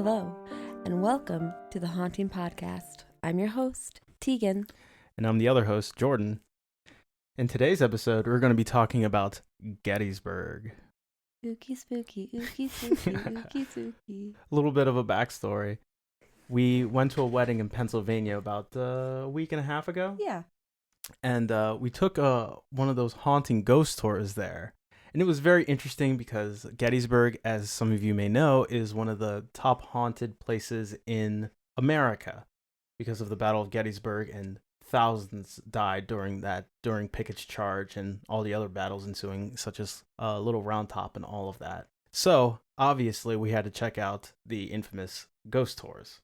Hello, and welcome to the Haunting Podcast. I'm your host, Tegan. And I'm the other host, Jordan. In today's episode, we're going to be talking about Gettysburg. Ookie spooky, ookie spooky, ookie spooky. A little bit of a backstory. We went to a wedding in Pennsylvania about a week and a half ago. Yeah. And we took one of those haunting ghost tours there. And it was very interesting because Gettysburg, as some of you may know, is one of the top haunted places in America because of the Battle of Gettysburg, and thousands died during Pickett's Charge and all the other battles ensuing, such as Little Round Top and all of that. So, obviously, we had to check out the infamous ghost tours.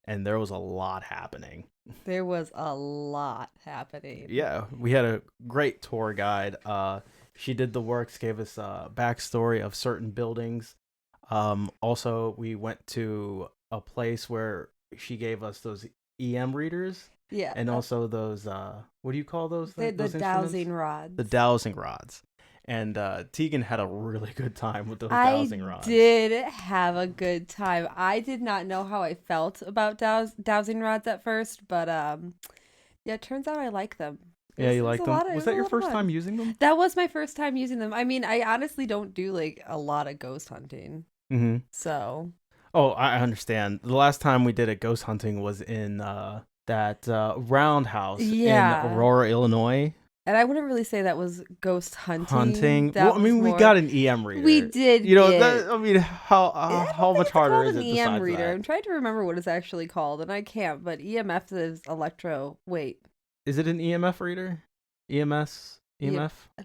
And there was a lot happening. There was a lot happening. Yeah, we had a great tour guide. She did the works, gave us a backstory of certain buildings. Also, we went to a place where she gave us those EM readers. Yeah. And also those, what do you call those? The those dowsing rods. The dowsing rods. And Tegan had a really good time with those dowsing rods. I did have a good time. I did not know how I felt about dowsing rods at first, but yeah, it turns out I like them. Yeah, you like them? Was that your first time using them? That was my first time using them. I mean, I honestly don't do like a lot of ghost hunting. Mm-hmm. So. Oh, I understand. The last time we did a ghost hunting was in that roundhouse in Aurora, Illinois. And I wouldn't really say that was ghost hunting. Well, I mean, we got an EM reader. We did. You know, I mean, how much harder is it? An EM reader. That? I'm trying to remember what it's actually called, and I can't. But EMF is electro. Wait. Is it an EMF reader? EMF?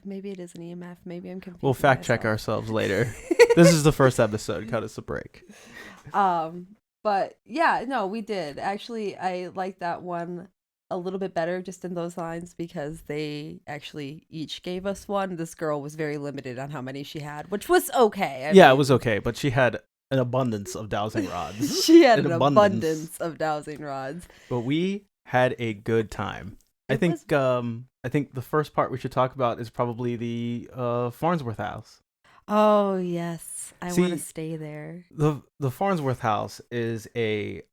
Maybe it is an EMF. Maybe I'm confused. We'll fact check ourselves later. This is the first episode. Cut us a break. But yeah, no, we did. Actually, I like that one a little bit better just in those lines because they actually each gave us one. This girl was very limited on how many she had, which was okay. I mean, it was okay, but she had an abundance of dowsing rods. She had an abundance of dowsing rods. But we had a good time. I think the first part we should talk about is probably the Farnsworth House. Oh yes, I want to stay there. The Farnsworth House is a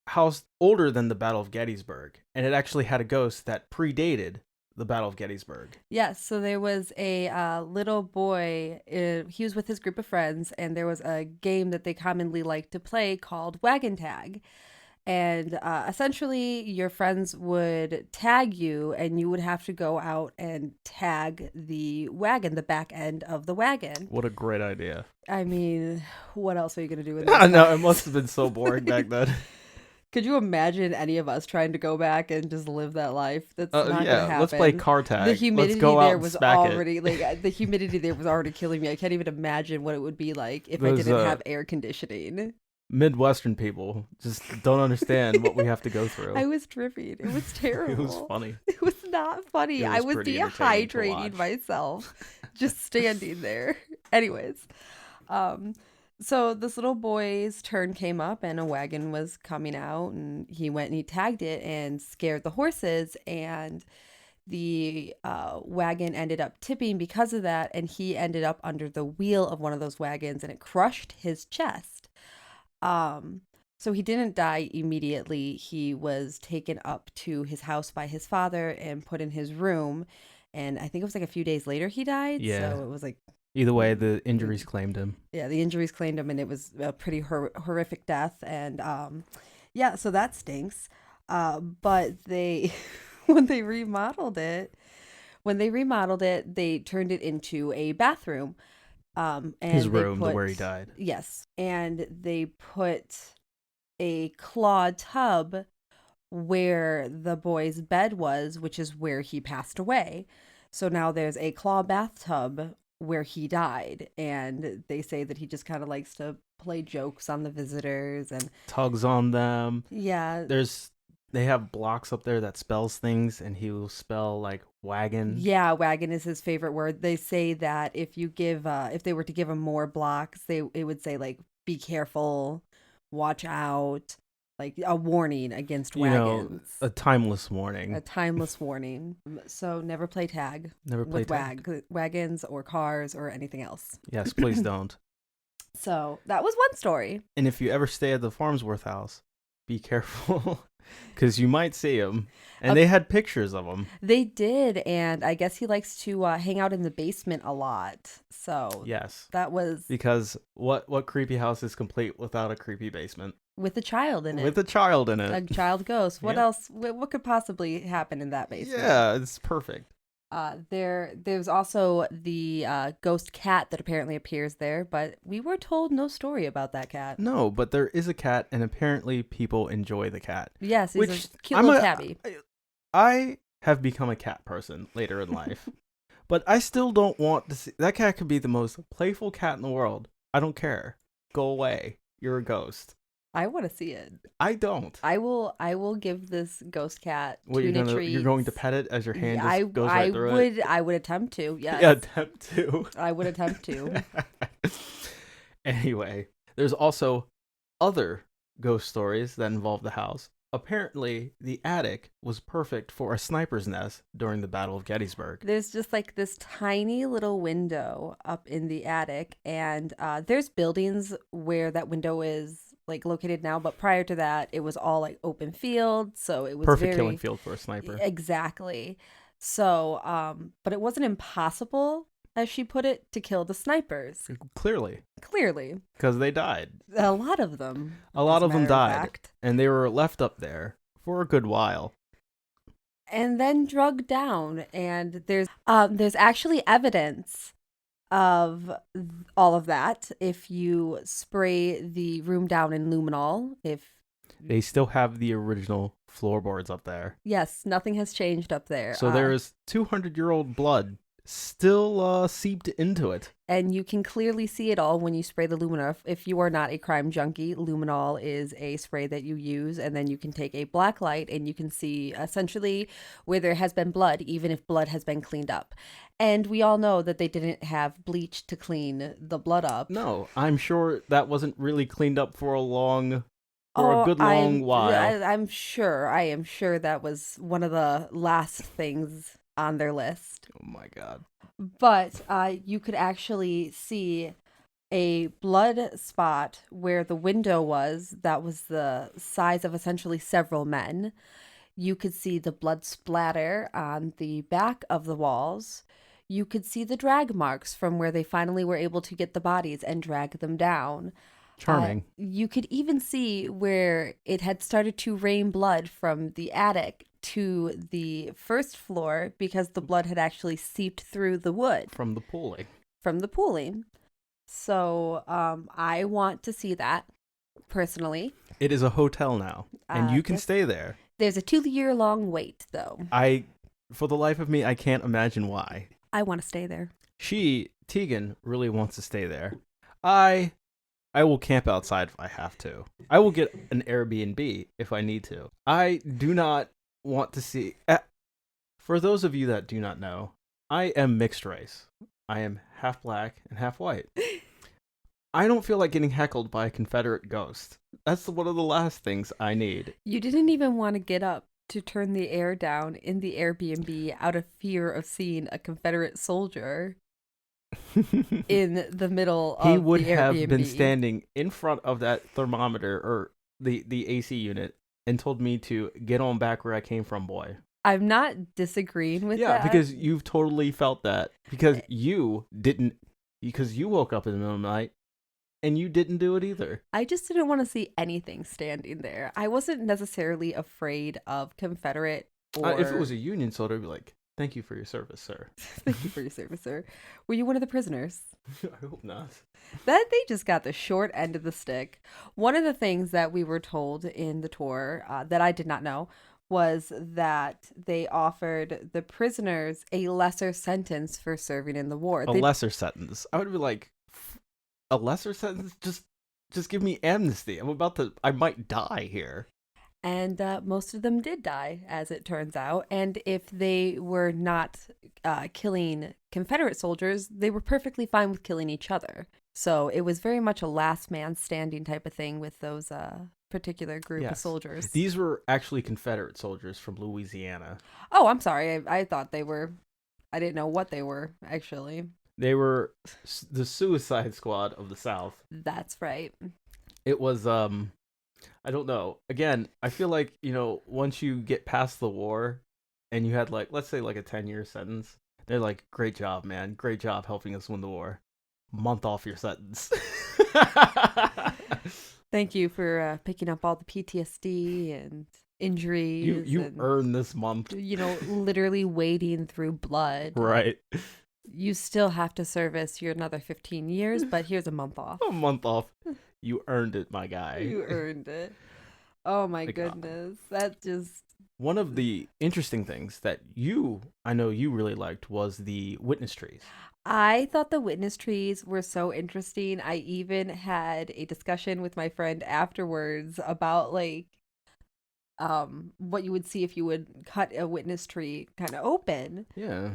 house older than the Battle of Gettysburg, and it actually had a ghost that predated the Battle of Gettysburg. Yes, so there was a little boy. He was with his group of friends, and there was a game that they commonly like to play called Wagon Tag. And essentially, your friends would tag you, and you would have to go out and tag the wagon, the back end of the wagon. What a great idea. I mean, what else are you going to do with that? No, it must have been so boring back then. Could you imagine any of us trying to go back and just live that life? That's not going to happen. Let's play car tag. The humidity let's go there was already the humidity there was already killing me. I can't even imagine what it would be like if I didn't have air conditioning. Midwestern people just don't understand what we have to go through. I was tripping. It was terrible. It was funny. It was not funny. I was dehydrating myself just standing there. Anyways, so this little boy's turn came up and a wagon was coming out, and he went and he tagged it and scared the horses, and the wagon ended up tipping because of that, and he ended up under the wheel of one of those wagons, and it crushed his chest. So he didn't die immediately. He was taken up to his house by his father and put in his room. And I think it was like a few days later he died. Yeah. So it was like. Either way, the injuries claimed him. Yeah, the injuries claimed him, and it was a pretty horrific death. And yeah, so that stinks. But when they remodeled it, they turned it into a bathroom. And his room, where he died. Yes. And they put a claw tub where the boy's bed was, which is where he passed away. So now there's a claw bathtub where he died. And they say that he just kind of likes to play jokes on the visitors and tugs on them. Yeah. They have blocks up there that spells things, and he will spell like wagon. Yeah, wagon is his favorite word. They say that if they were to give him more blocks, it would say like, be careful, watch out, like a warning against wagons. A timeless warning. A timeless warning. So never play tag. Never play tag. Wagons or cars or anything else. Yes, please don't. So that was one story. And if you ever stay at the Farnsworth house, be careful because you might see him. And they had pictures of him. They did, and I guess he likes to hang out in the basement a lot. So yes, that was because what creepy house is complete without a creepy basement with a child in it? With a child in it, a child ghost. What else? What could possibly happen in that basement? Yeah, it's perfect. There's also the ghost cat that apparently appears there, but we were told no story about that cat. No, but there is a cat, and apparently people enjoy the cat. Yes, he's a cute little tabby. I have become a cat person later in life, but I still don't want to see that cat. Could be the most playful cat in the world. I don't care. Go away. You're a ghost. I want to see it. I don't. I will give this ghost cat tuna treats. You're going to pet it as your hand just goes right through it? I would attempt to, yes. Yeah, attempt to. I would attempt to. Anyway, there's also other ghost stories that involve the house. Apparently, the attic was perfect for a sniper's nest during the Battle of Gettysburg. There's just like this tiny little window up in the attic, and there's buildings where that window is like located now, but prior to that it was all like open field, so it was perfect killing field for a sniper. Exactly. So but it wasn't impossible, as she put it, to kill the snipers. Clearly because they died. A lot of them died, and they were left up there for a good while and then drugged down. And there's actually evidence of all of that if you spray the room down in luminol. If they still have the original floorboards up there. Yes, nothing has changed up there. So there is 200-year-old blood still seeped into it, and you can clearly see it all when you spray the luminol. If you are not a crime junkie, luminol is a spray that you use, and then you can take a black light and you can see essentially where there has been blood, even if blood has been cleaned up. And we all know that they didn't have bleach to clean the blood up. No, I'm sure that wasn't really cleaned up for a good long while. I am sure that was one of the last things on their list. Oh my god. But you could actually see a blood spot where the window was that was the size of essentially several men. You could see the blood splatter on the back of the walls. You could see the drag marks from where they finally were able to get the bodies and drag them down. Charming. You could even see where it had started to rain blood from the attic to the first floor because the blood had actually seeped through the wood. From the pooling. So I want to see that, personally. It is a hotel now, and you can stay there. There's a 2-year-long wait, though. For the life of me, I can't imagine why. I want to stay there. Tegan, really wants to stay there. I will camp outside if I have to. I will get an Airbnb if I need to. I do not want to see... For those of you that do not know, I am mixed race. I am half black and half white. I don't feel like getting heckled by a Confederate ghost. That's one of the last things I need. You didn't even want to get up to turn the air down in the Airbnb out of fear of seeing a Confederate soldier in the middle of the Airbnb. He would have been standing in front of that thermometer or the AC unit and told me to get on back where I came from, boy. I'm not disagreeing with that. Yeah, because you've totally felt that. Because you woke up in the middle of the night and you didn't do it either. I just didn't want to see anything standing there. I wasn't necessarily afraid of Confederate or... if it was a Union soldier, I'd be like, thank you for your service, sir. Thank you for your service, sir. Were you one of the prisoners? I hope not. That they just got the short end of the stick. One of the things that we were told in the tour that I did not know was that they offered the prisoners a lesser sentence for serving in the war. Lesser sentence? I would be like, a lesser sentence? Just give me amnesty. I might die here. And most of them did die, as it turns out. And if they were not killing Confederate soldiers, they were perfectly fine with killing each other. So it was very much a last man standing type of thing with those particular group of soldiers. These were actually Confederate soldiers from Louisiana. Oh, I'm sorry. I thought they were... I didn't know what they were, actually. They were the Suicide Squad of the South. That's right. It was I don't know. Again, I feel like, once you get past the war and you had like, let's say like a 10-year sentence, they're like, great job, man. Great job helping us win the war. Month off your sentence. Thank you for picking up all the PTSD and injuries. You earned this month. Literally wading through blood. Right. You still have to service your another 15 years, but here's a month off. A month off. You earned it, my guy. You earned it. Oh my goodness. That just... One of the interesting things that I know you really liked was the witness trees. I thought the witness trees were so interesting. I even had a discussion with my friend afterwards about like what you would see if you would cut a witness tree kind of open. Yeah.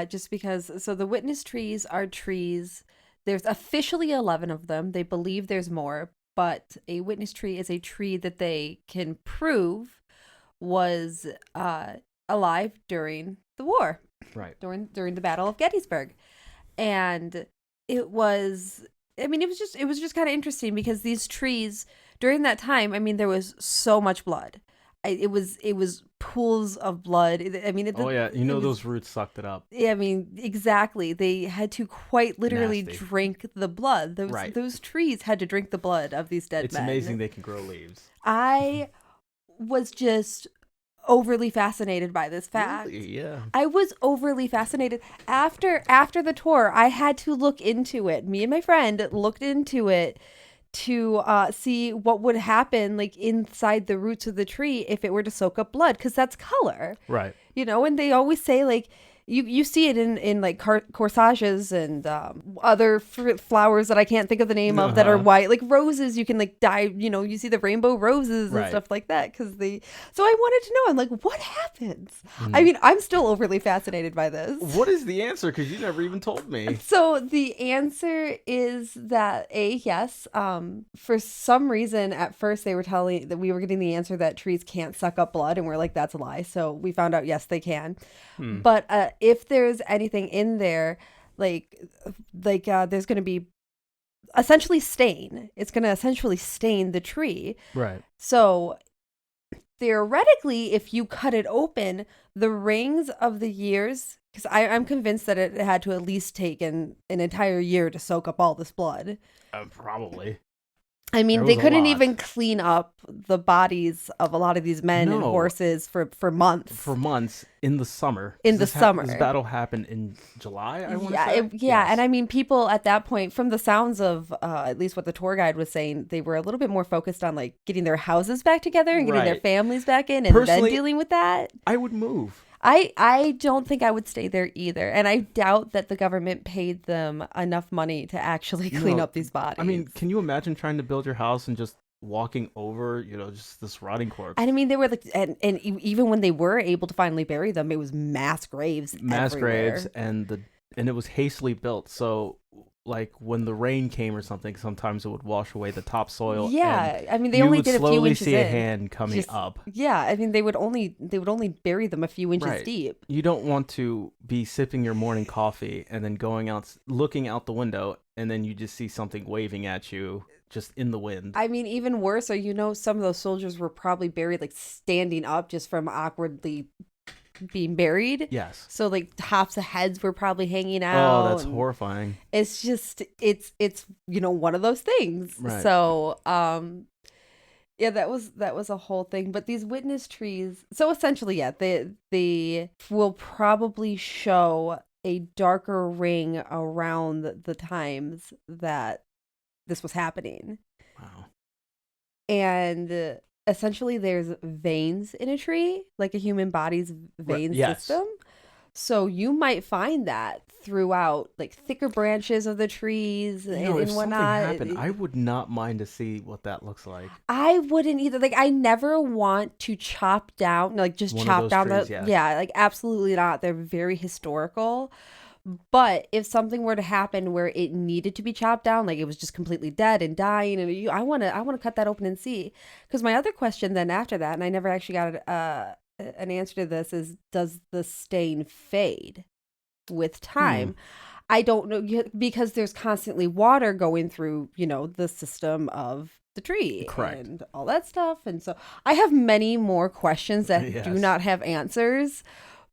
Just because, so the witness trees are trees. There's officially 11 of them. They believe there's more, but a witness tree is a tree that they can prove was alive during the war. Right. During the Battle of Gettysburg. And it was just kind of interesting because these trees during that time, there was so much blood. It was pools of blood. Those roots sucked it up. Yeah, exactly. They had to quite literally drink the blood. Those trees had to drink the blood of these dead men. It's amazing they can grow leaves. I was just overly fascinated by this fact. Really? Yeah. I was overly fascinated. After the tour, I had to look into it. Me and my friend looked into it to see what would happen like inside the roots of the tree if it were to soak up blood, because that's color. Right. And they always say like you see it in like corsages and other flowers that I can't think of the name of that are white, like roses. You can like dye, you see the rainbow roses and stuff like that so I wanted to know. I'm like, what happens? I'm still overly fascinated by this. What is the answer? Because you never even told me. So the answer is that yes, for some reason at first they were telling that we were getting the answer that trees can't suck up blood, and we're like, that's a lie. So we found out yes, they can. But if there's anything in there, like there's going to be essentially stain. It's going to essentially stain the tree. Right. So theoretically, if you cut it open, the rings of the years, because I'm convinced that it had to at least take an entire year to soak up all this blood. Probably. They couldn't even clean up the bodies of a lot of these men and horses for months. For months in the summer. This battle happened in July, I want to say? Yes. And people at that point, from the sounds of at least what the tour guide was saying, they were a little bit more focused on like getting their houses back together and getting their families back in, and personally, then dealing with that. I would move. I don't think I would stay there either. And I doubt that the government paid them enough money to actually clean up these bodies. Can you imagine trying to build your house and just walking over, just this rotting corpse? And they were like, and even when they were able to finally bury them, it was mass graves everywhere. And it was hastily built. So like when the rain came or something, sometimes it would wash away the topsoil. Yeah, they only did a few inches. You would slowly see a hand coming up. Yeah, they would only bury them a few inches deep. You don't want to be sipping your morning coffee and then going out, looking out the window, and then you just see something waving at you just in the wind. Even worse, some of those soldiers were probably buried like standing up just from awkwardly being buried. Yes. So like tops of heads were probably hanging out. Oh, that's horrifying. It's just it's one of those things. Right. So that was a whole thing. But these witness trees, so essentially they will probably show a darker ring around the times that this was happening. Wow. And essentially there's veins in a tree, like a human body's vein system. So you might find that throughout like thicker branches of the trees and whatnot. Happened, I would not mind to see what that looks like. I wouldn't either. Like I never want to chop down, like just chop down trees, like absolutely not. They're very historical. But if something were to happen where it needed to be chopped down, like it was just completely dead and dying, and I want to cut that open and see. Because my other question then after that, and I never actually got an answer to this, is does the stain fade with time? I don't know, because there's constantly water going through, the system of the tree Correct. and all that stuff. And so I have many more questions that do Yes. not have answers,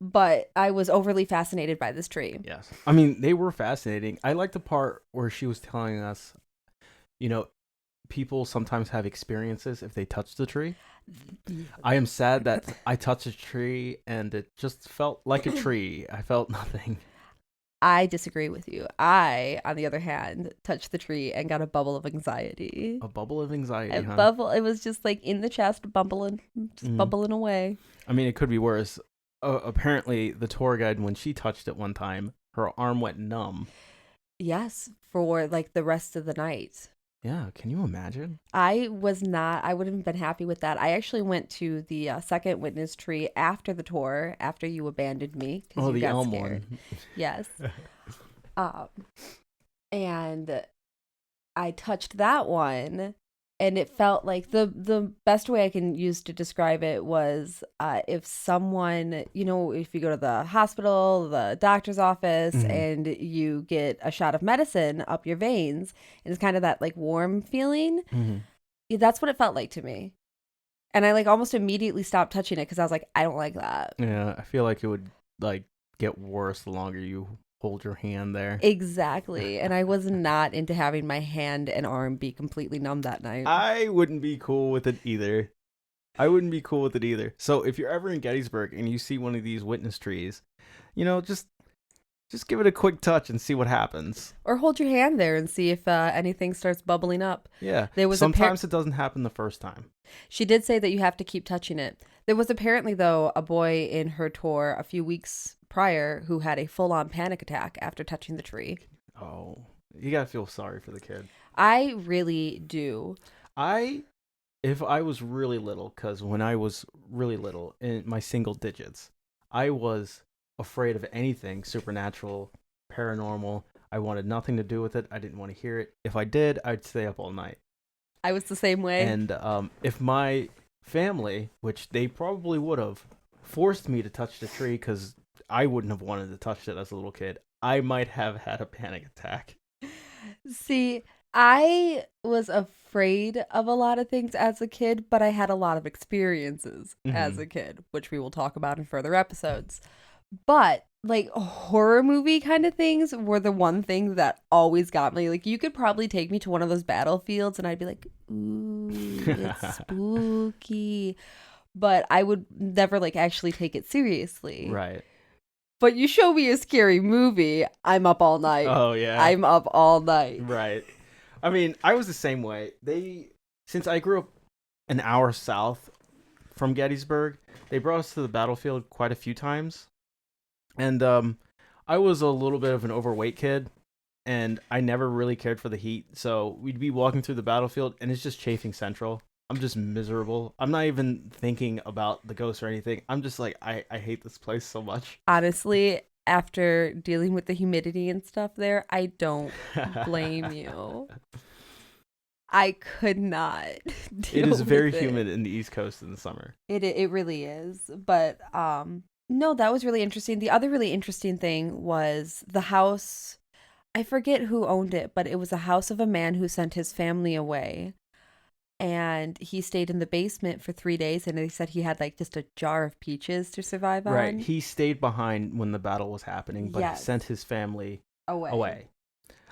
but I was overly fascinated by this tree. Yes. I mean, they were fascinating. I like the part where she was telling us, you know, people sometimes have experiences if they touch the tree. I am sad that I touched a tree and it just felt like a tree. I felt nothing. I disagree with you. I, on the other hand, touched the tree and got a bubble of anxiety. A bubble of anxiety, A huh? bubble. It was just like in the chest, bubbling, just bubbling away. I mean, it could be worse. Apparently, the tour guide, when she touched it one time, her arm went numb. Yes, for like the rest of the night. Yeah, can you imagine? I wouldn't have been happy with that. I actually went to the second witness tree after the tour, after you abandoned me because you the got elm scared. one. Yes. Um, and I touched that one, and it felt like the best way I can use to describe it was if someone, if you go to the hospital, the doctor's office, and you get a shot of medicine up your veins, and it's kind of that like warm feeling. Yeah, that's what it felt like to me. And I like almost immediately stopped touching it because I was like, I don't like that. Yeah, I feel like it would like get worse the longer you hold your hand there. Exactly. And I was not into having my hand and arm be completely numb that night. I wouldn't be cool with it either. So if you're ever in Gettysburg and you see one of these witness trees, just give it a quick touch and see what happens. Or hold your hand there and see if anything starts bubbling up. Yeah. Sometimes it doesn't happen the first time. She did say that you have to keep touching it. There was apparently, though, a boy in her tour a few weeks prior who had a full-on panic attack after touching the tree. Oh, you gotta feel sorry for the kid. I really do. If I was really little, because when I was really little, in my single digits, I was afraid of anything supernatural, paranormal. I wanted nothing to do with it. I didn't want to hear it. If I did, I'd stay up all night. I was the same way. And if my family, which they probably would have, forced me to touch the tree because I wouldn't have wanted to touch it as a little kid, I might have had a panic attack. See, I was afraid of a lot of things as a kid, but I had a lot of experiences as a kid, which we will talk about in further episodes. But like horror movie kind of things were the one thing that always got me. Like you could probably take me to one of those battlefields and I'd be like, ooh, it's spooky. But I would never like actually take it seriously. Right. But you show me a scary movie, I'm up all night. Oh, yeah. I'm up all night. Right. I mean, I was the same way. Since I grew up an hour south from Gettysburg, they brought us to the battlefield quite a few times. And I was a little bit of an overweight kid, and I never really cared for the heat. So we'd be walking through the battlefield, and it's just chafing central. I'm just miserable. I'm not even thinking about the ghosts or anything. I'm just like, I hate this place so much. Honestly, after dealing with the humidity and stuff there, I don't blame you. I could not deal It is very with it. humid in the East Coast in the summer. It really is. But no, that was really interesting. The other really interesting thing was the house. I forget who owned it, but it was a house of a man who sent his family away. And he stayed in the basement for 3 days, and they said he had like just a jar of peaches to survive on. Right. He stayed behind when the battle was happening, but Yes. he sent his family away.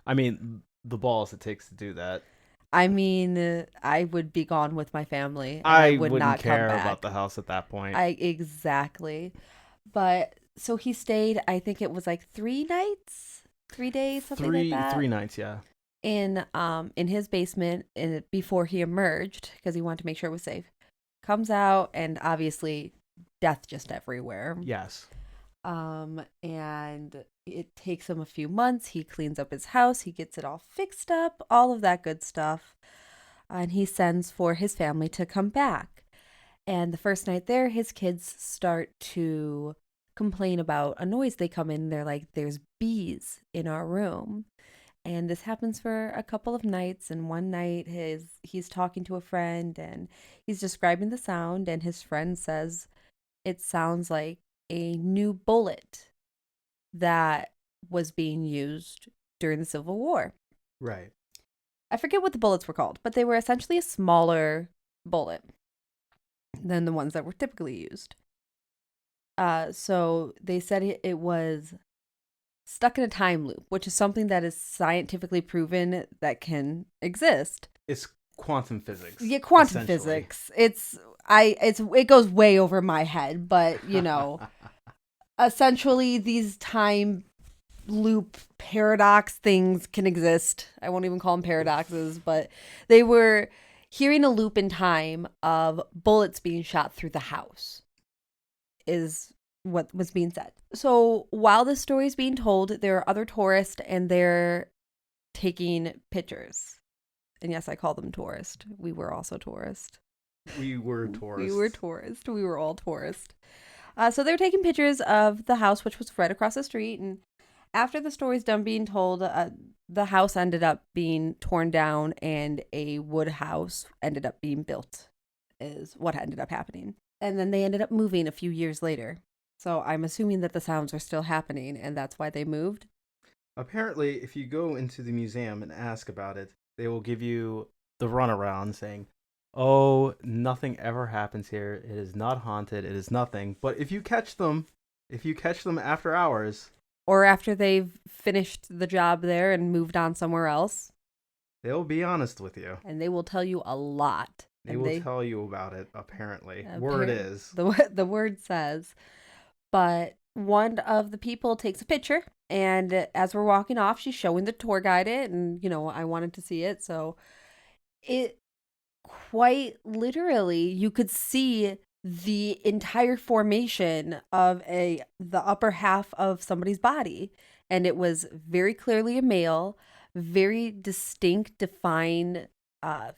I mean, the balls it takes to do that. I mean, I would be gone with my family. And I would wouldn't not care come back. about the house at that point. Exactly. But so he stayed, I think it was like 3 nights, 3 days, something like that. 3 nights, yeah. In his basement before he emerged because he wanted to make sure it was safe. Comes out and obviously death just everywhere. Yes. And it takes him a few months. He cleans up his house. He gets it all fixed up, all of that good stuff. And he sends for his family to come back. And the first night there, his kids start to complain about a noise. They come in, they're like, there's bees in our room. And this happens for a couple of nights. And one night he's talking to a friend and he's describing the sound. And his friend says, it sounds like a new bullet that was being used during the Civil War. Right. I forget what the bullets were called, but they were essentially a smaller bullet than the ones that were typically used. So they said it was stuck in a time loop, which is something that is scientifically proven that can exist. It's quantum physics. Yeah, quantum physics. It goes way over my head, but essentially these time loop paradox things can exist. I won't even call them paradoxes, but they were hearing a loop in time of bullets being shot through the house is what was being said. So while this story is being told, there are other tourists and they're taking pictures. And yes, I call them tourists. We were also tourists. We were tourists. We were tourists. We were all tourists. So they were taking pictures of the house, which was right across the street. And after the story's done being told, the house ended up being torn down and a wood house ended up being built, is what ended up happening. And then they ended up moving a few years later. So I'm assuming that the sounds are still happening and that's why they moved. Apparently, if you go into the museum and ask about it, they will give you the runaround saying, oh, nothing ever happens here. It is not haunted. It is nothing. But if you catch them after hours, or after they've finished the job there and moved on somewhere else, they'll be honest with you. And they will tell you a lot. They will tell you about it, apparently. Word is. The word says. But one of the people takes a picture, and as we're walking off, she's showing the tour guide it, and, I wanted to see it. So it quite literally, you could see the entire formation of the upper half of somebody's body. And it was very clearly a male, very distinct, defined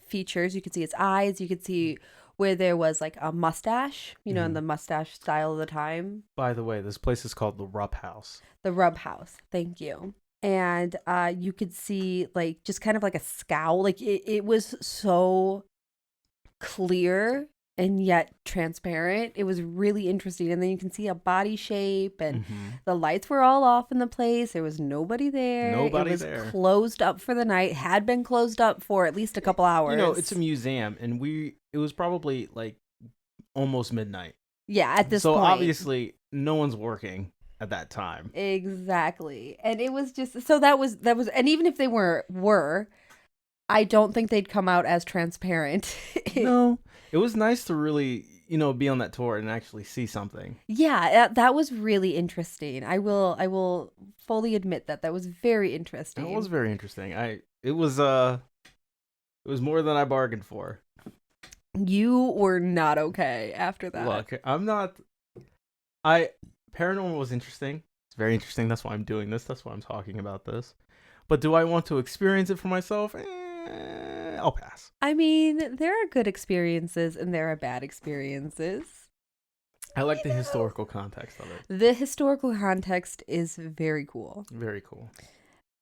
features. You could see its eyes. You could see where there was like a mustache, in the mustache style of the time. By the way, this place is called the Rupp House. The Rupp House. Thank you. And you could see like just kind of like a scowl. Like it was so clear and yet transparent. It was really interesting. And then you can see a body shape, and the lights were all off in the place. There was nobody there. It was closed up for the night. Had been closed up for at least a couple hours. It's a museum, and it was probably like almost midnight. Yeah, at this point. So obviously no one's working at that time. Exactly. And it was just, so that was, and even if they were, I don't think they'd come out as transparent. No. It was nice to really, be on that tour and actually see something. Yeah, that was really interesting. I will fully admit that was very interesting. It was very interesting. It was more than I bargained for. You were not okay after that. Look, paranormal was interesting. It's very interesting. That's why I'm doing this. That's why I'm talking about this. But do I want to experience it for myself? I'll pass. I mean, there are good experiences and there are bad experiences. I like the historical context of it. The historical context is very cool. Very cool.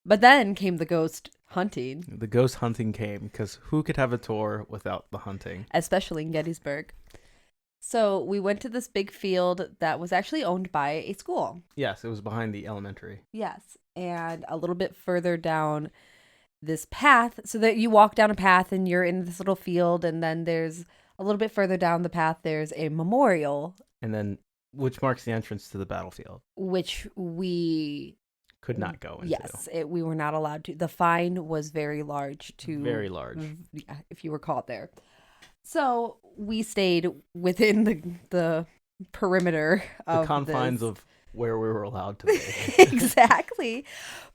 But then came the ghost hunting. The ghost hunting came because who could have a tour without the hunting? Especially in Gettysburg. So we went to this big field that was actually owned by a school. Yes, it was behind the elementary. Yes. And a little bit further down this path, so that you walk down a path and you're in this little field, and then there's a little bit further down the path, there's a memorial. And then, which marks the entrance to the battlefield. Which we could not go into. Yes, we were not allowed to. The fine was very large. Very large. If you were caught there. So we stayed within the perimeter of the confines of where we were allowed to be. Exactly.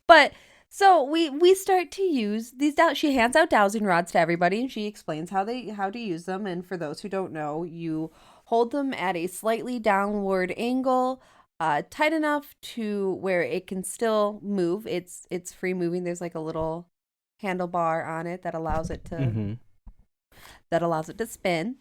But so we start to use these. She hands out dowsing rods to everybody, and she explains how to use them. And for those who don't know, you hold them at a slightly downward angle, tight enough to where it can still move. It's free moving. There's like a little handlebar on it that allows it to spin.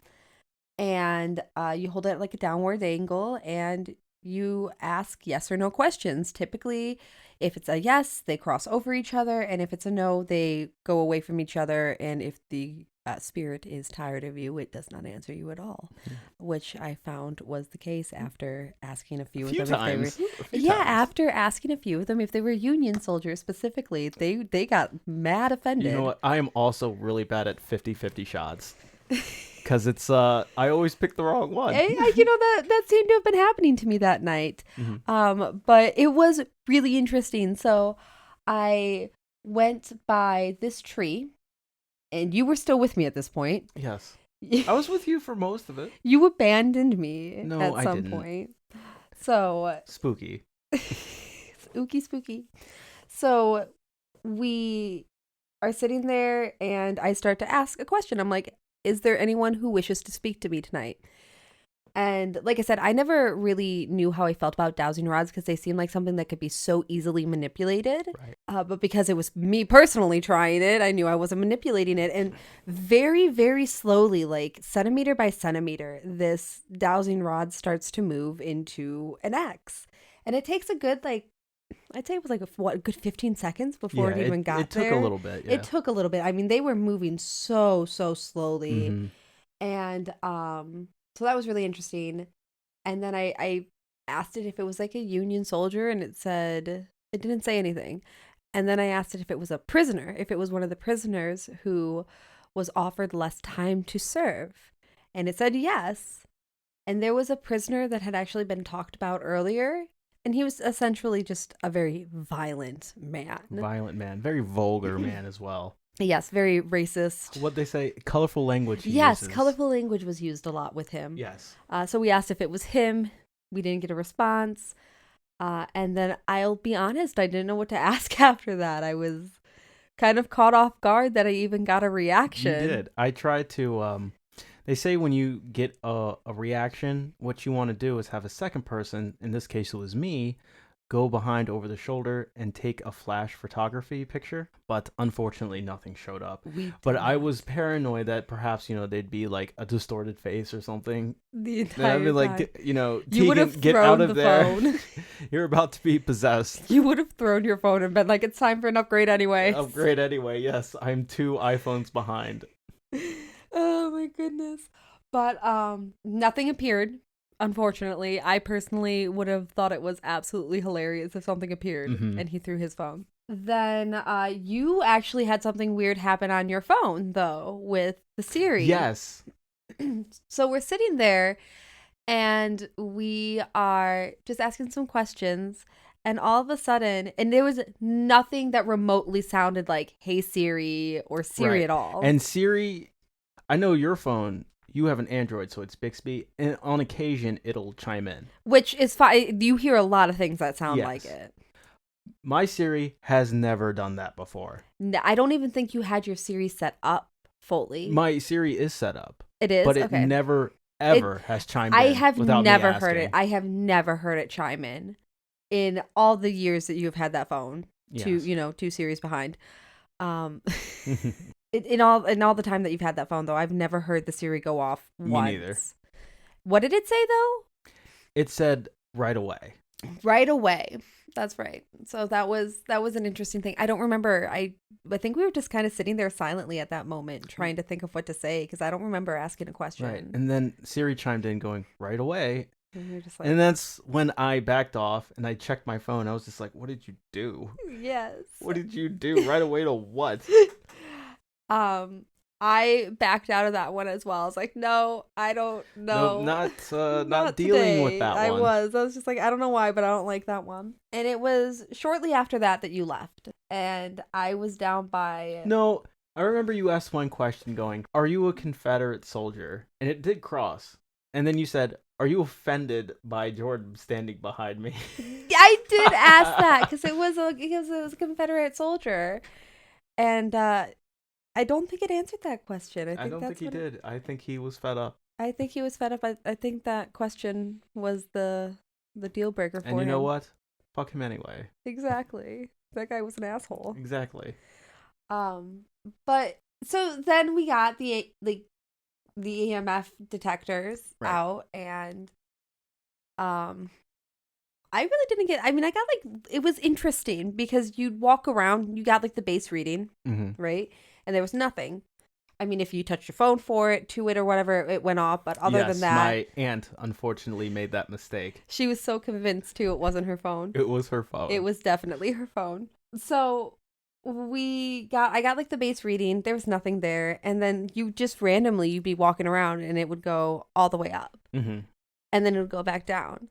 And you hold it at like a downward angle, and you ask yes or no questions. Typically, if it's a yes, they cross over each other, and if it's a no, they go away from each other. And if the spirit is tired of you, it does not answer you at all, which I found was the case after asking a few of them times. if they were after asking a few of them if they were Union soldiers specifically. They got mad offended. You know what? I am also really bad at 50-50 shots. Because it's, I always pick the wrong one. That seemed to have been happening to me that night. But it was really interesting. So I went by this tree, and you were still with me at this point. Yes. I was with you for most of it. You abandoned me No, at some I didn't. point. So. Spooky. Spooky. So we are sitting there, and I start to ask a question. I'm like, is there anyone who wishes to speak to me tonight? And like I said, I never really knew how I felt about dowsing rods because they seem like something that could be so easily manipulated. Right. But because it was me personally trying it, I knew I wasn't manipulating it. And very, very slowly, like centimeter by centimeter, this dowsing rod starts to move into an X. And it takes a good, I'd say it was a good 15 seconds before it even got there. It took a little bit. Yeah. It took a little bit. I mean, they were moving so slowly. And so that was really interesting. And then I asked it if it was like a Union soldier, and it didn't say anything. And then I asked it if it was a prisoner, if it was one of the prisoners who was offered less time to serve. And it said yes. And there was a prisoner that had actually been talked about earlier. And he was essentially just a very violent man. Very vulgar man as well. Yes, very racist. What'd they say? Colorful language. Yes, colorful language was used a lot with him. Yes. So we asked if it was him. We didn't get a response. And then I'll be honest, I didn't know what to ask after that. I was kind of caught off guard that I even got a reaction. You did. I tried to... They say when you get a reaction, what you want to do is have a second person, in this case it was me, go behind over the shoulder and take a flash photography picture. But unfortunately, nothing showed up. But I was paranoid that perhaps, they'd be like a distorted face or something. The entire time. Like, you Tegan, would have get thrown out of the there. phone. You're about to be possessed. You would have thrown your phone and been like, it's time for an upgrade anyway. Yes. I'm 2 iPhones behind. Oh my goodness. But nothing appeared, unfortunately. I personally would have thought it was absolutely hilarious if something appeared and he threw his phone. Then you actually had something weird happen on your phone, though, with the Siri. Yes. So we're sitting there and we are just asking some questions. And all of a sudden, and there was nothing that remotely sounded like, hey, Siri, or Siri at all. And Siri... I know your phone, you have an Android, so it's Bixby, and on occasion, it'll chime in. Which is fine. You hear a lot of things that sound like it. My Siri has never done that before. No, I don't even think you had your Siri set up fully. My Siri is set up. It is? But it never, ever has chimed in. I have never heard it. I have never heard it chime in all the years that you have had that phone. Yes. 2 Siris behind. In all the time that you've had that phone, though, I've never heard the Siri go off once. Me neither. What did it say, though? It said right away. Right away. That's right. So that was an interesting thing. I don't remember. I think we were just kind of sitting there silently at that moment, trying to think of what to say, because I don't remember asking a question. Right. And then Siri chimed in going, right away. And you're just like... And that's when I backed off and I checked my phone. I was just like, what did you do? Yes. What did you do? Right away to what? I backed out of that one as well. I was like, no, I don't know. No, not dealing today. with that one. I was just like, I don't know why, but I don't like that one. And it was shortly after that you left. And I was down by... No, I remember you asked one question going, are you a Confederate soldier? And it did cross. And then you said, are you offended by Jordan standing behind me? I did ask that because it was a Confederate soldier. And I don't think it answered that question. I don't think he did. I think he was fed up. I think he was fed up. I think that question was the deal breaker for him. And you know what? Fuck him anyway. Exactly. That guy was an asshole. Exactly. But so then we got the EMF detectors out, and I really didn't get... I mean, I got it was interesting because you'd walk around, you got the base reading, right? And there was nothing. I mean, if you touched your phone to it or whatever, it went off. But other than that, my aunt unfortunately made that mistake. She was so convinced too it wasn't her phone. It was her phone. It was definitely her phone. So I got like the base reading. There was nothing there, and then you'd be walking around, and it would go all the way up, mm-hmm. and then it would go back down,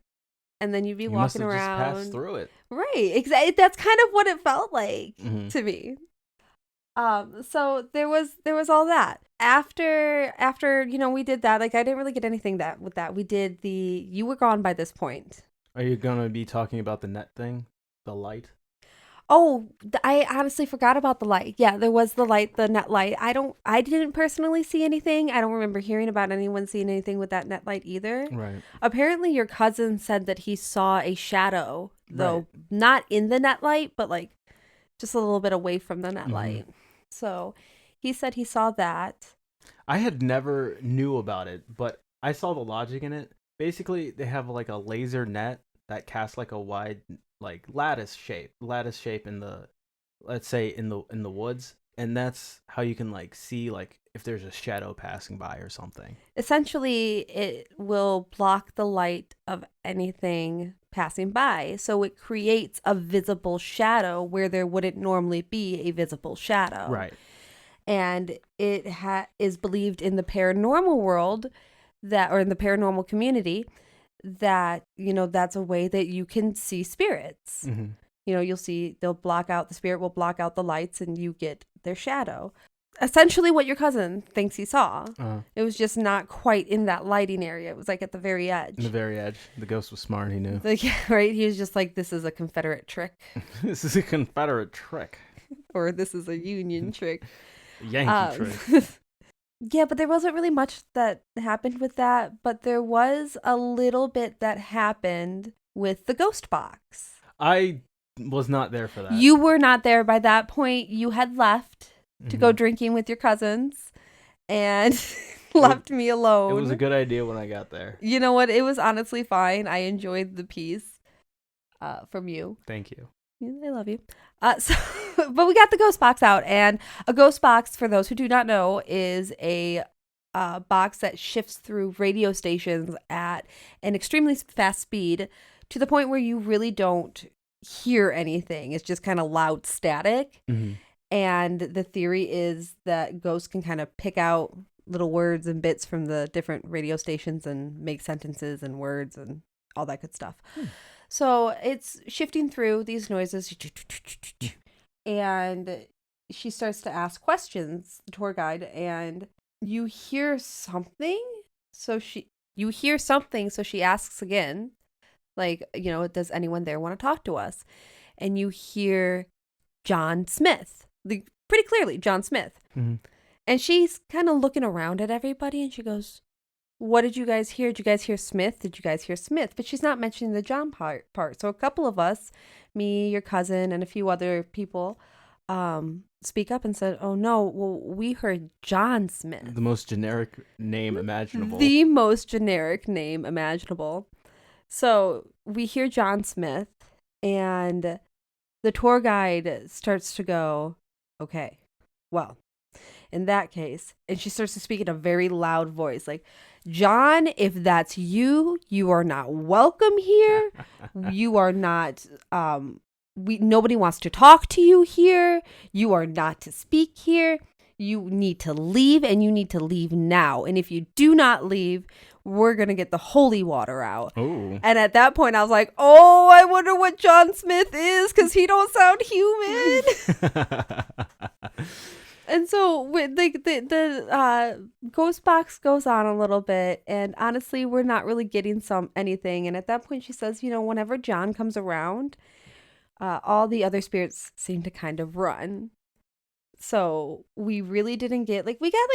and then you'd be walking around. Just passed through it, right? Exactly. That's kind of what it felt like to me. So there was all that. After we did that, like I didn't really get anything with that. We did you were gone by this point. Are you gonna be talking about the net thing? The light? Oh, I honestly forgot about the light. Yeah, there was the light, the net light. I didn't personally see anything. I don't remember hearing about anyone seeing anything with that net light either. Right. Apparently your cousin said that he saw a shadow, though not in the net light, but like just a little bit away from the net light. So he said he saw that. I had never knew about it, but I saw the logic in it. Basically, they have like a laser net that casts like a wide, like lattice shape in the, let's say in the woods, and that's how you can like see like if there's a shadow passing by or something. Essentially, it will block the light of anything passing by, so it creates a visible shadow where there wouldn't normally be a visible shadow. Right. And it is believed in the paranormal world or in the paranormal community that, that's a way that you can see spirits. Mm-hmm. You'll see the spirit will block out the lights and you get their shadow. Essentially what your cousin thinks he saw. It was just not quite in that lighting area. It was like at the very edge. In the very edge. The ghost was smart. He knew. Right? He was just like, this is a Confederate trick. This is a Confederate trick. Or this is a Union trick. Yankee trick. Yeah, but there wasn't really much that happened with that. But there was a little bit that happened with the ghost box. I was not there for that. You were not there by that point. You had left to go drinking with your cousins and left me alone. It was a good idea when I got there. You know what? It was honestly fine. I enjoyed the piece from you. Thank you. I love you. But we got the ghost box out, and a ghost box, for those who do not know, is a box that shifts through radio stations at an extremely fast speed to the point where you really don't hear anything. It's just kind of loud static. Mm-hmm. And the theory is that ghosts can kind of pick out little words and bits from the different radio stations and make sentences and words and all that good stuff. So it's shifting through these noises. And she starts to ask questions, the tour guide, and you hear something. So she asks again, like, does anyone there want to talk to us? And you hear John Smith. Pretty clearly, John Smith. Mm-hmm. And she's kind of looking around at everybody and she goes, what did you guys hear? Did you guys hear Smith? Did you guys hear Smith? But she's not mentioning the John part. So a couple of us, me, your cousin, and a few other people, speak up and said, oh no, well, we heard John Smith. The most generic name imaginable. The most generic name imaginable. So we hear John Smith and the tour guide starts to go, okay, well, in that case, and she starts to speak in a very loud voice, like, John, if that's you, you are not welcome here. You are not, nobody wants to talk to you here. You are not to speak here. You need to leave, and you need to leave now. And if you do not leave, we're going to get the holy water out. Ooh. And at that point, I was like, oh, I wonder what John Smith is, because he don't sound human. And so the ghost box goes on a little bit, and honestly, we're not really getting anything. And at that point, she says, whenever John comes around, all the other spirits seem to kind of run. So we really didn't get, we got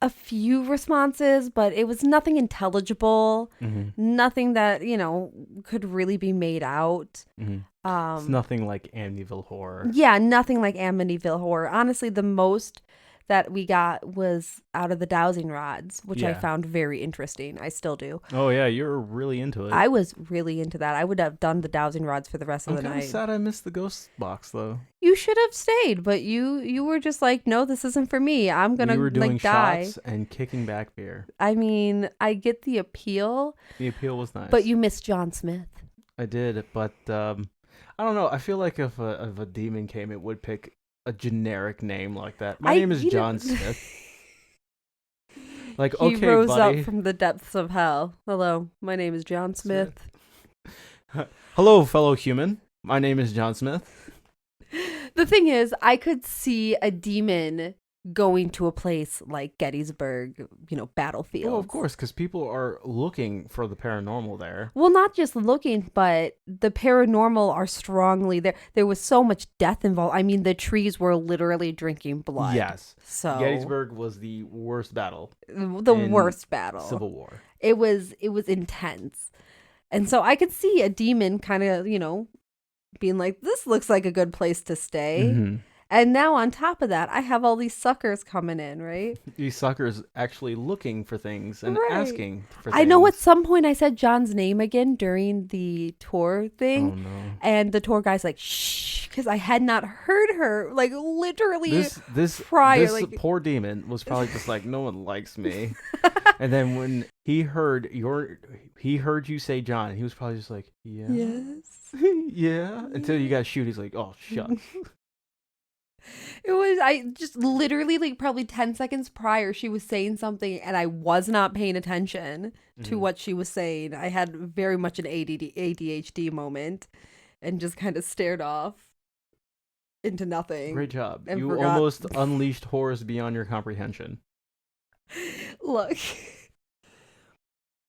a few responses, but it was nothing intelligible, nothing that, could really be made out. It's nothing like Amityville Horror. Yeah, nothing like Amityville Horror. Honestly, the most that we got was out of the dowsing rods, which I Yeah. found very interesting. I still do. Oh yeah, you're really into it. I was really into that. I would have done the dowsing rods for the rest of the I'm night. kind of sad I missed the ghost box though. You should have stayed, but you were just like, no, this isn't for me. I'm gonna We were doing die. shots and kicking back beer. I mean, I get the appeal. The appeal was nice. But you missed John Smith. I did, but I don't know. I feel like if a demon came, it would pick a generic name like that. My name is John Smith. Like, okay, he rose buddy. up from the depths of hell. Hello, my name is John Smith. Hello, fellow human. My name is John Smith. The thing is, I could see a demon going to a place like Gettysburg, battlefield. Well, of course, because people are looking for the paranormal there. Well, not just looking, but the paranormal are strongly there. There was so much death involved. I mean, the trees were literally drinking blood. Yes. So Gettysburg was the worst battle. The worst battle. Civil War. It was intense. And so I could see a demon kind of, being like, this looks like a good place to stay. Mm-hmm. And now on top of that, I have all these suckers coming in, right? These suckers actually looking for things and asking for things. I know at some point I said John's name again during the tour thing. Oh, no. And the tour guy's like, shh, because I had not heard her, like literally this prior. This poor demon was probably just like, no one likes me. And then when he heard you say John, he was probably just like, yeah. Yes. Yeah. Until you got shoot, he's like, oh, shucks. I just literally like probably 10 seconds prior, she was saying something and I was not paying attention to what she was saying. I had very much an ADHD moment and just kind of stared off into nothing. Great job. You almost unleashed horrors beyond your comprehension. Look,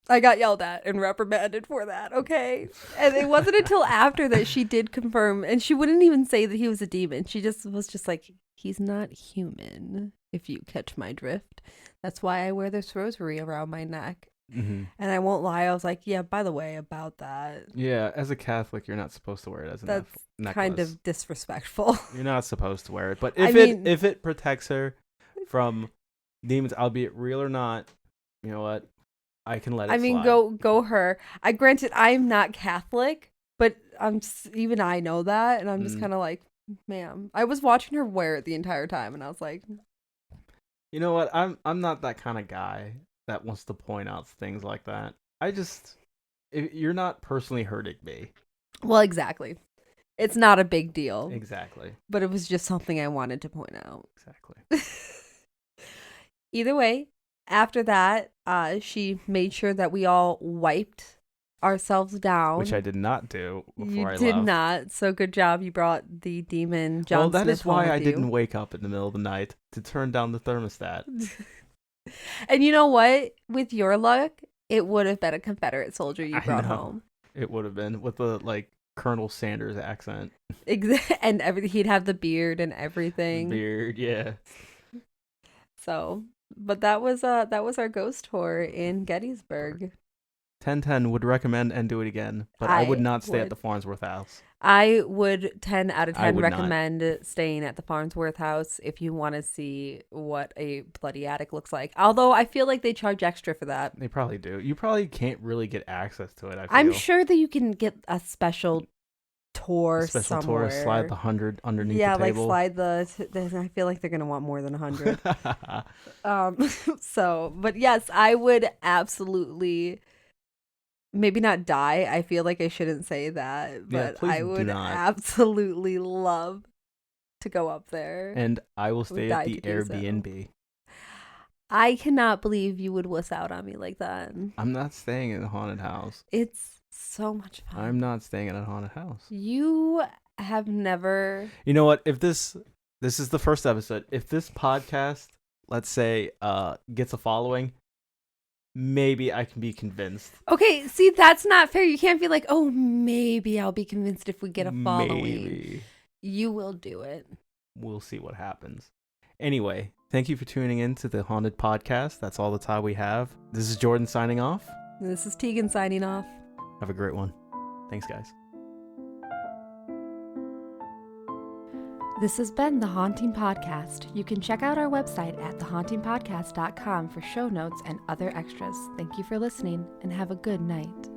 I got yelled at and reprimanded for that, okay? And it wasn't until after that she did confirm, and she wouldn't even say that he was a demon. She just was just like, he's not human, if you catch my drift. That's why I wear this rosary around my neck. Mm-hmm. And I won't lie, I was like, yeah, by the way, about that. Yeah, as a Catholic, you're not supposed to wear it as a necklace. That's kind of disrespectful. You're not supposed to wear it. But if it protects her from demons, albeit real or not, you know what? I can let it slide. Go her. Granted, I'm not Catholic, but even I know that, and I'm just kind of like, ma'am. I was watching her wear it the entire time, and I was like, you know what? I'm not that kind of guy that wants to point out things like that. You're not personally hurting me. Well, exactly. It's not a big deal. Exactly. But it was just something I wanted to point out. Exactly. Either way, after that, she made sure that we all wiped ourselves down. Which I did not do before I left. You did not. So good job. You brought the demon John Smith. Well, that is why I didn't wake up in the middle of the night to turn down the thermostat. And you know what? With your luck, it would have been a Confederate soldier you brought home. It would have been with the Colonel Sanders accent. And everything. He'd have the beard and everything. Beard, yeah. So, but that was our ghost tour in Gettysburg. 10/10 would recommend and do it again, but I would not stay at the Farnsworth House. I would 10 out of 10 recommend staying at the Farnsworth House if you want to see what a bloody attic looks like. Although I feel like they charge extra for that. They probably do. You probably can't really get access to it. I'm sure that you can get a special tour somewhere. Slide the 100 underneath the table. Yeah, like slide I feel like they're going to want more than 100. But yes, I would absolutely... Maybe not die. I feel like I shouldn't say that, but I would absolutely love to go up there. And I will stay at the Airbnb. I cannot believe you would wuss out on me like that. I'm not staying in a haunted house. It's so much fun. I'm not staying in a haunted house. You have never... You know what? If this is the first episode, if this podcast, let's say, gets a following... Maybe I can be convinced. Okay, see, that's not fair. You can't be like, oh, maybe I'll be convinced if we get a following. Maybe. You will do it. We'll see what happens. Anyway, thank you for tuning in to the Haunted Podcast. That's all the time we have. This is Jordan signing off. This is Tegan signing off. Have a great one. Thanks, guys. This has been The Haunting Podcast. You can check out our website at thehauntingpodcast.com for show notes and other extras. Thank you for listening, and have a good night.